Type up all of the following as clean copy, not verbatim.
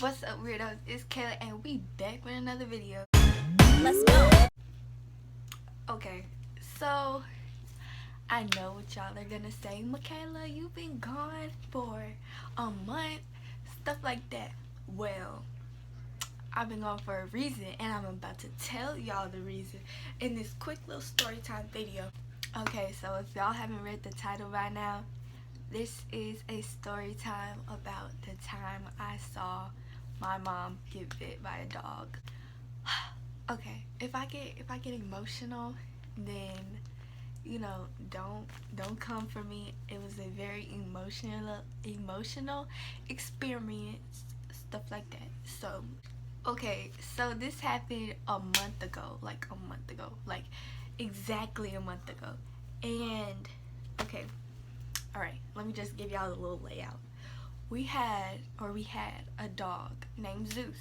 What's up, weirdos? It's Kayla and we back with another video. Let's go. Okay, so I know what y'all are gonna say. Michaela, you've been gone for a month, stuff like that. Well, I've been gone for a reason and I'm about to tell y'all the reason in this quick little story time video. Okay, so if y'all haven't read the title by now, this is a story time about the time I saw my mom get bit by a dog. Okay, if I get emotional, then you know, don't come for me. It was a very emotional experience, stuff like that. So okay, so this happened a month ago, like exactly a month ago. And okay, all right, let me just give y'all a little layout. We had a dog named Zeus.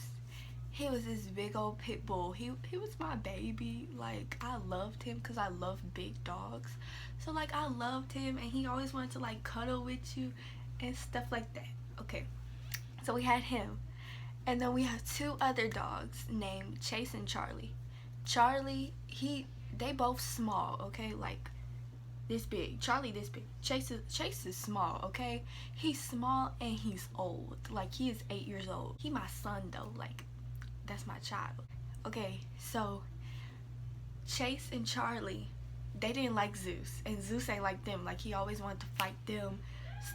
He was this big old pit bull. He was my baby. Like, I loved him because I love big dogs. So like, I loved him and he always wanted to like cuddle with you and stuff like that. Okay, so we had him. And then we have two other dogs named Chase and Charlie. Charlie, they both small, okay? Like this big. Charlie this big. Chase is small, okay? He's small and he's old. Like, he is 8 years old. He my son though. Like, that's my child. Okay, so Chase and Charlie, they didn't like Zeus, and Zeus ain't like them. Like, he always wanted to fight them,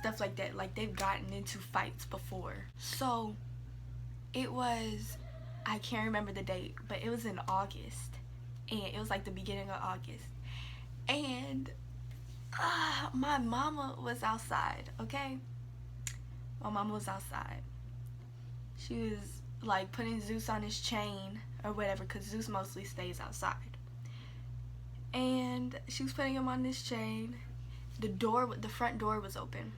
stuff like that. Like, they've gotten into fights before. So it was, I can't remember the date, but it was in August, and it was like the beginning of August. And my mama was outside, okay? My mama was outside. She was like putting Zeus on his chain or whatever, because Zeus mostly stays outside. And she was putting him on this chain. The front door was open.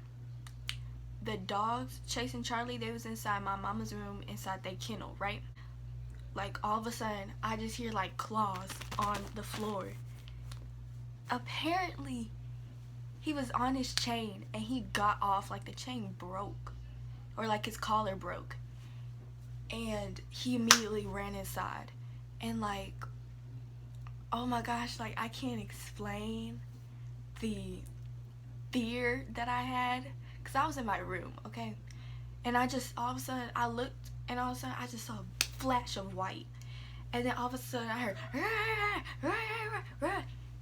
The dogs, Chase and Charlie, they was inside my mama's room, inside their kennel, right? Like, all of a sudden, I just hear like claws on the floor. Apparently, he was on his chain and he got off, like the chain broke, or like his collar broke. And he immediately ran inside. And like, oh my gosh, like, I can't explain the fear that I had, because I was in my room, okay? And I just, all of a sudden, I looked, and all of a sudden, I just saw a flash of white. And then all of a sudden, I heard,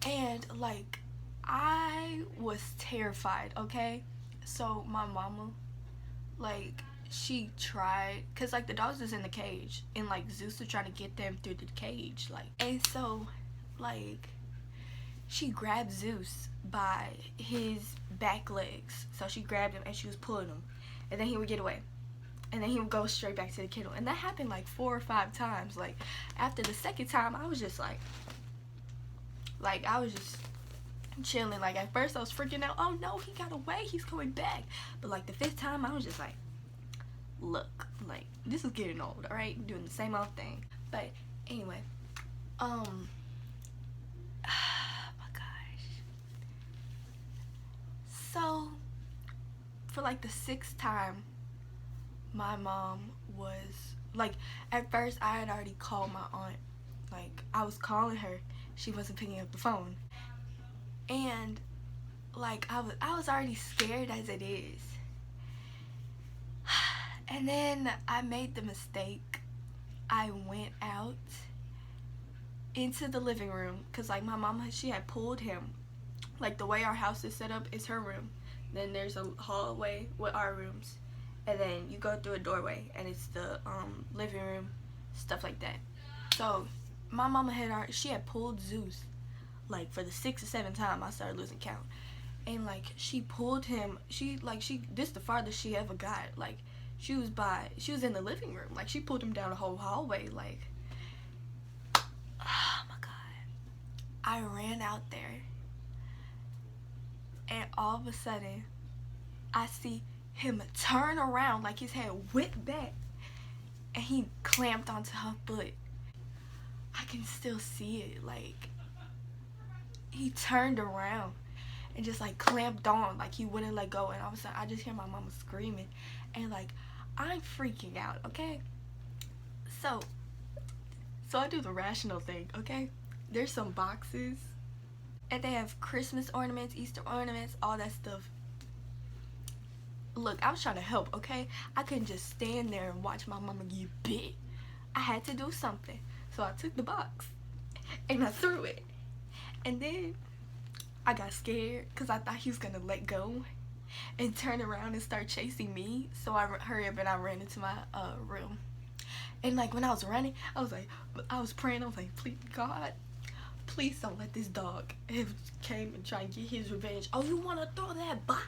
and like, I was terrified, okay? So my mama, like, she tried, because like the dogs was in the cage, and like Zeus was trying to get them through the cage, like, and so like she grabbed Zeus by his back legs. So she grabbed him and she was pulling him, and then he would get away, and then he would go straight back to the kennel. And that happened like 4 or 5 times. Like, after the second time, I was just like I was just chilling. Like, at first I was freaking out, oh no, he got away, he's coming back. But like the 5th time, I was just like, look, like, this is getting old, all right? Doing the same old thing. But anyway, oh my gosh. So for like the 6th time, my mom was like, at first I had already called my aunt. Like, I was calling her, she wasn't picking up the phone, and like I was already scared as it is. And then I made the mistake. I went out into the living room, because like my mama, she had pulled him. Like, the way our house is set up is her room. Then there's a hallway with our rooms. And then you go through a doorway and it's the living room, stuff like that. So my mama she had pulled Zeus, like, for the 6th or 7th time. I started losing count. And like, she pulled him, this the farthest she ever got. Like, she was in the living room. Like, she pulled him down the whole hallway. Like, oh my god. I ran out there, and all of a sudden I see him turn around, like his head whipped back, and he clamped onto her foot. I can still see it. Like, he turned around and just like clamped on, like he wouldn't let go. And all of a sudden I just hear my mama screaming, and like, I'm freaking out, okay? So I do the rational thing, okay? There's some boxes and they have Christmas ornaments, Easter ornaments, all that stuff. Look, I was trying to help, okay? I couldn't just stand there and watch my mama get bit. I had to do something. So I took the box and I threw it. And then I got scared because I thought he was gonna let go and turn around and start chasing me. So I hurried up and I ran into my room. And like when I was running, I was praying. I was like, please God, please don't let this dog came and try and get his revenge. Oh, you want to throw that box?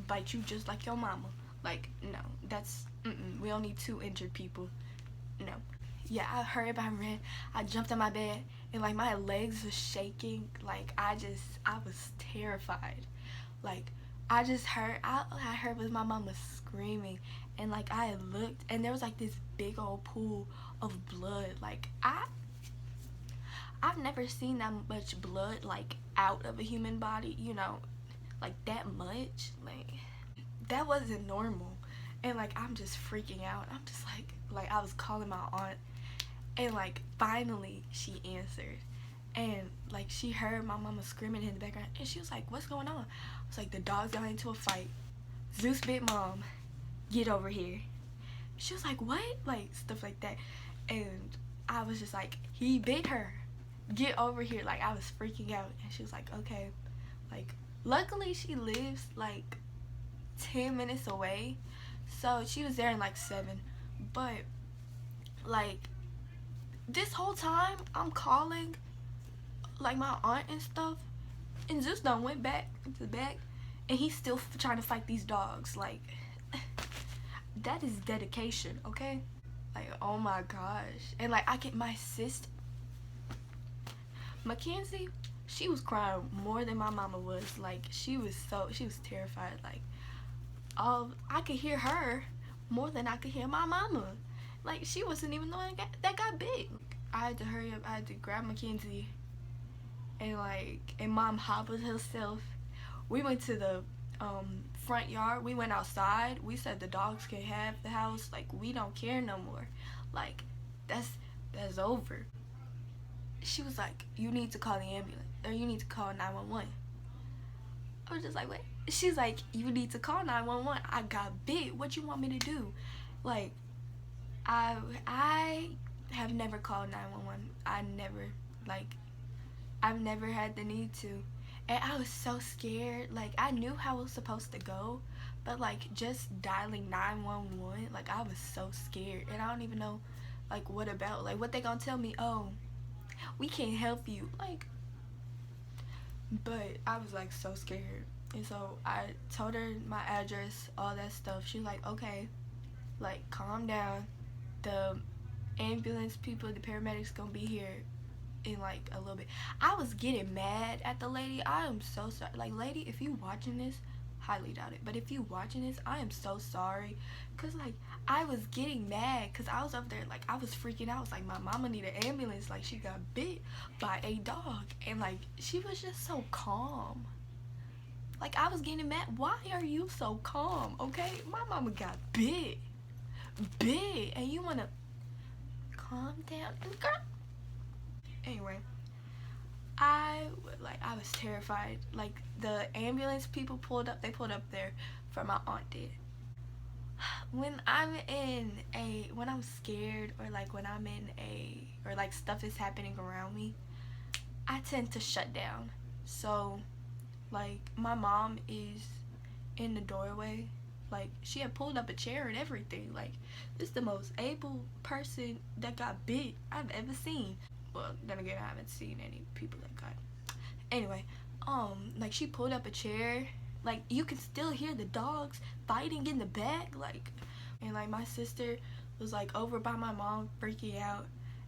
Bite you just like your mama. Like, no, that's we don't need 2 injured people. No. Yeah, I hurried up, I ran. I jumped on my bed and like my legs were shaking. Like I was terrified. Like I heard was my mama screaming, and like I looked and there was like this big old pool of blood. Like I've never seen that much blood like out of a human body, you know, like that much. Like that wasn't normal. And like I'm just freaking out. I'm just like I was calling my aunt, and like finally she answered, and like she heard my mama screaming in the background, and she was like, what's going on? I was like, the dogs got into a fight. Zeus bit mom. Get over here. She was like, what? Like stuff like that. And I was just like, he bit her. Get over here. Like I was freaking out. And she was like, okay. Like luckily she lives like 10 minutes away, so she was there in like 7. But like this whole time I'm calling like my aunt and stuff, and Zeus done went back into the back, and he's still trying to fight these dogs. Like that is dedication, okay? Like oh my gosh. And like my sister Mackenzie, she was crying more than my mama was. Like she was terrified. Like I could hear her more than I could hear my mama. Like she wasn't even the one that got bit. I had to hurry up. I had to grab Mackenzie, and mom hobbled herself. We went to the front yard. We went outside. We said the dogs can have the house. Like we don't care no more. Like that's over. She was like, you need to call the ambulance, or you need to call 911. I was just like, what? She's like, you need to call 911. I got bit. What you want me to do? Like, I have never called 911. I've never had the need to. And I was so scared. Like, I knew how it was supposed to go, but like just dialing 911, like I was so scared. And I don't even know like what about, like what they gonna tell me? Oh, we can't help you. Like, but I was like so scared. And so I told her my address, all that stuff. She was like, okay, like calm down. The ambulance people, the paramedics gonna be here in like a little bit. I was getting mad at the lady. I am so sorry. Like lady, if you watching this, highly doubt it, but if you watching this, I am so sorry. Cause like I was getting mad because I was up there, like I was freaking out. I was like, my mama need an ambulance. Like she got bit by a dog. And like she was just so calm. Like I was getting mad. Why are you so calm? Okay, my mama got bit, and you wanna calm down. And girl, anyway, I was terrified. Like the ambulance people pulled up. They pulled up there for my aunt did. When I'm scared, or like when I'm in or like stuff is happening around me, I tend to shut down. So like my mom is in the doorway. Like she had pulled up a chair and everything. Like this is the most able person that got bit I've ever seen. Well, then again, I haven't seen any people that got. Anyway, like she pulled up a chair. Like you can still hear the dogs fighting in the back. Like, and like my sister was like over by my mom freaking out,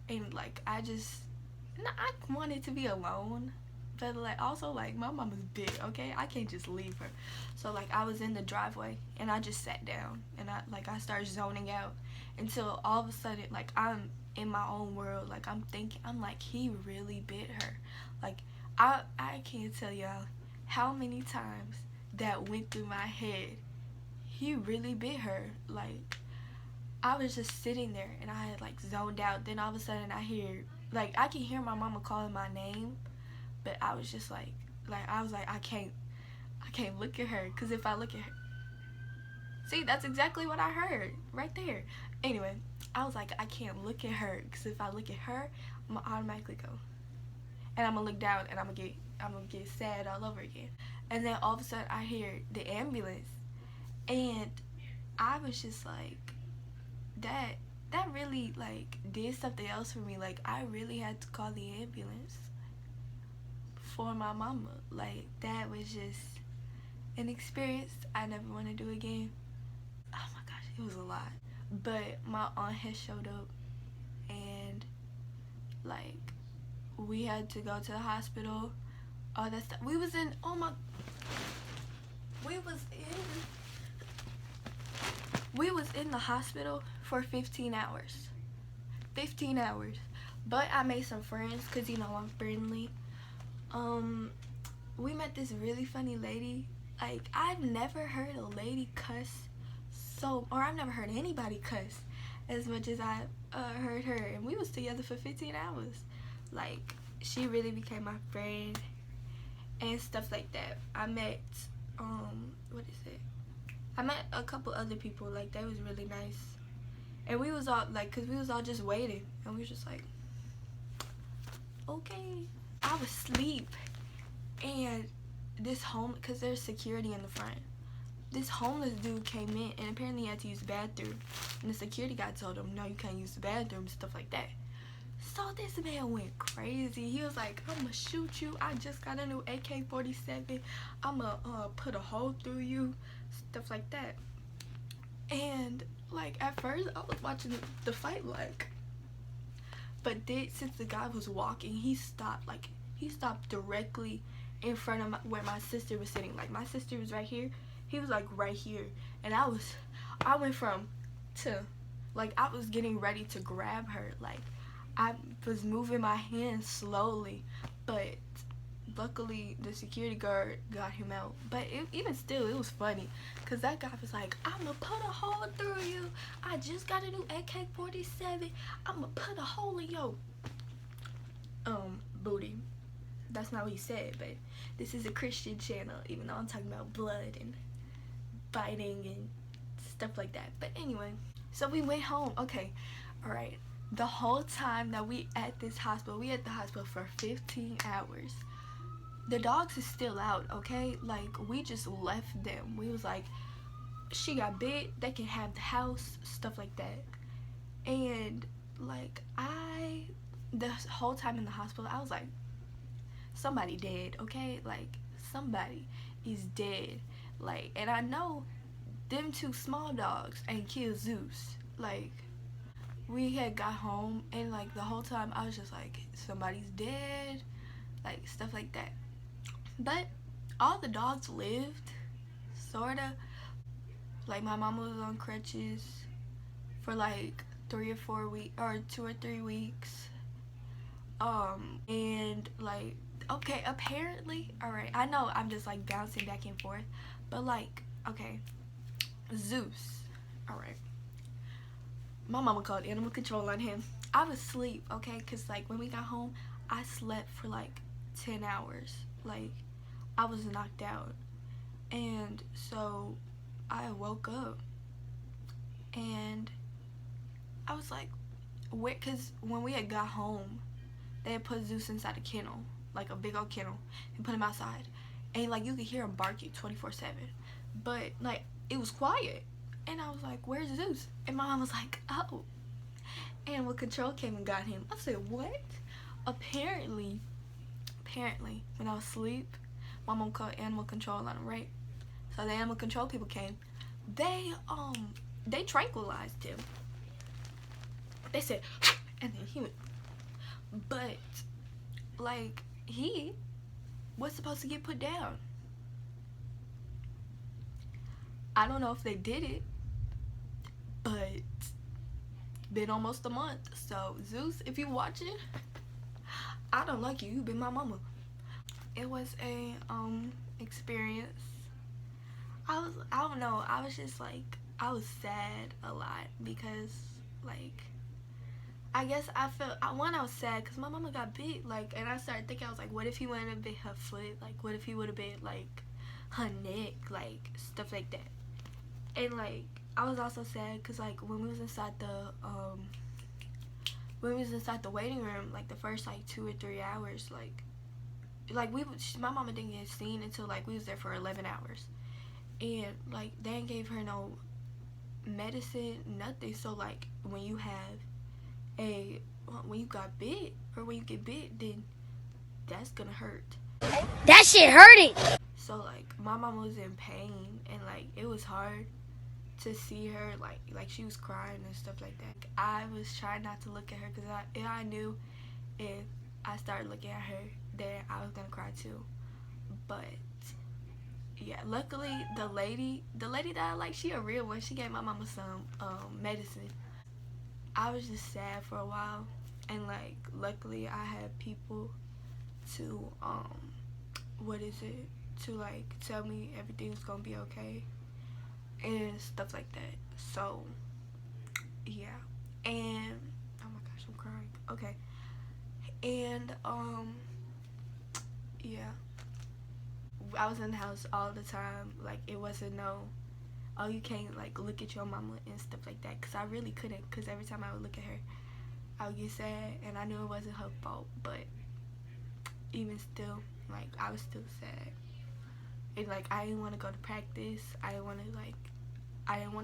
and like I wanted to be alone, but like also like my mama's big, okay? I can't just leave her. So like I was in the driveway and I just sat down and I started zoning out until all of a sudden like I'm in my own world. Like I'm thinking, I'm like, he really bit her. Like I can't tell y'all how many times that went through my head. he really bit her. Like, I was just sitting there and I had like zoned out. Then all of a sudden I hear, like, I can hear my mama calling my name, but I was just like I was like, I can't look at her, because if I look at her, see, that's exactly what I heard right there. Anyway, I was like, I can't look at her, because if I look at her, I'm gonna automatically go, and I'm gonna look down, and I'm gonna get sad all over again. And then all of a sudden I hear the ambulance, and I was just like, that really like did something else for me. Like, I really had to call the ambulance for my mama. Like, that was just an experience I never want to do again. Oh my gosh, it was a lot. But my aunt had showed up, and like, we had to go to the hospital, all that stuff. We was in the hospital for 15 hours. 15 hours. But I made some friends, because you know I'm friendly. We met this really funny lady. Like, I've never heard a lady cuss or I've never heard anybody cuss as much as I heard her. And we was together for 15 hours. Like, she really became my friend and stuff like that. I met, I met a couple other people. Like, they was really nice. And we was all, like, because we was all just waiting. And we was just like, okay. I was asleep. And this because there's security in the front. This homeless dude came in, and apparently he had to use the bathroom. And the security guy told him, no, you can't use the bathroom, stuff like that. So this man went crazy. He was like, I'm gonna shoot you. I just got a new AK-47. I'm gonna put a hole through you, stuff like that. And like, at first I was watching the fight, like, but then since the guy was walking, he stopped directly in front of where my sister was sitting. Like, my sister was right here, he was like right here, and I went like, I was getting ready to grab her. Like, I was moving my hands slowly, but luckily the security guard got him out. But even still, it was funny, because that guy was like, I'm gonna put a hole through you. I just got a new AK-47. I'm gonna put a hole in your booty. That's not what he said, but this is a Christian channel, even though I'm talking about blood and fighting and stuff like that. But anyway, so we went home. Okay, all right. The whole time that we at the hospital for 15 hours. The dogs is still out, okay? Like, we just left them. We was like, she got bit, they can have the house, stuff like that. And like, the whole time in the hospital, I was like, somebody dead, okay? Like, somebody is dead. Like, and I know them two small dogs ain't killed Zeus. Like, we had got home, and like, the whole time I was just like, somebody's dead, like, stuff like that. But all the dogs lived, sorta. Like, my mama was on crutches for like 3 or 4 weeks, or 2 or 3 weeks. And like, okay, apparently, alright, I know I'm just like bouncing back and forth, but like, okay, Zeus, alright, my mama called animal control on him. I was asleep, okay, because like, when we got home, I slept for like 10 hours. Like, I was knocked out. And so I woke up, and I was like, because when we had got home, they had put Zeus inside a kennel, like a big old kennel, and put him outside. And like, you could hear him barking 24/7. But like, it was quiet. And I was like, where's Zeus? And my mom was like, oh, animal control came and got him. I said, what? Apparently, when I was asleep, my mom called animal control on him, right? So the animal control people came. They tranquilized him. They said, and then he went. But like, he was supposed to get put down. I don't know if they did it, but been almost a month. So Zeus, if you watching, I don't like you. You've been my mama. It was a experience. I don't know, I was just like, I was sad a lot because, like, I guess I felt, I was sad because my mama got bit, like, and I started thinking, I was like, what if he wouldn't have bit her foot? Like, what if he would have bit, like, her neck? Like, stuff like that. And, like, I was also sad because, like, when we was inside the waiting room, like, the first, like, 2 or 3 hours, like my mama didn't get seen until, like, we was there for 11 hours. And, like, they ain't gave her no medicine, nothing. So, like, when you got bit, or when you get bit, then that's gonna hurt. That shit hurting. So, like, my mom was in pain, and, like, it was hard to see her, like she was crying and stuff like that. I was trying not to look at her because I knew if I started looking at her that I was gonna cry too. But yeah, luckily the lady that I like, she a real one. She gave my mama some medicine. I was just sad for a while, and, like, luckily I had people to to, like, tell me everything's gonna be okay and stuff like that. So yeah, and oh my gosh, I'm crying. Okay, and yeah, I was in the house all the time. Like, it wasn't no, oh, you can't, like, look at your mama and stuff like that, because I really couldn't, because every time I would look at her I would get sad, and I knew it wasn't her fault, but even still, like, I was still sad. And, like, I didn't want to go to practice. I didn't want to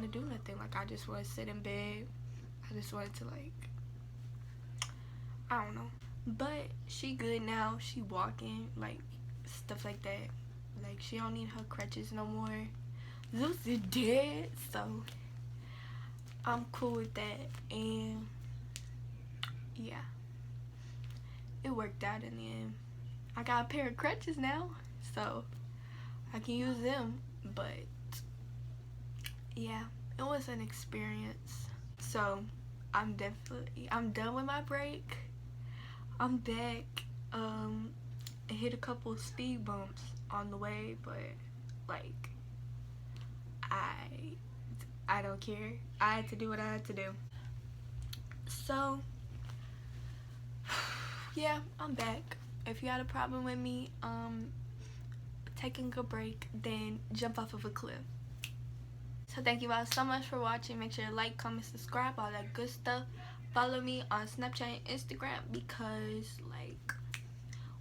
do nothing. Like, I just wanted to sit in bed. I just wanted to, like, I don't know. But she good now. She walking, like, stuff like that. Like, she don't need her crutches no more. Zeus is dead, so I'm cool with that. And yeah, it worked out in the end. I got a pair of crutches now, so I can use them. But yeah, it was an experience. So I'm done with my break. I'm back. I hit a couple speed bumps on the way, but, like, I don't care. I had to do what I had to do. So yeah, I'm back. If you had a problem with me taking a break, then jump off of a cliff. So thank you all so much for watching. Make sure to like, comment, subscribe, all that good stuff. Follow me on Snapchat and Instagram because, like,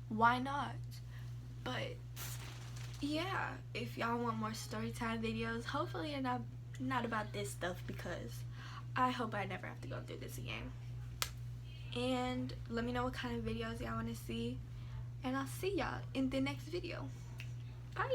why not? But yeah, if y'all want more storytime videos, hopefully not about this stuff, because I hope I never have to go through this again. And let me know what kind of videos y'all want to see, and I'll see y'all in the next video. Bye.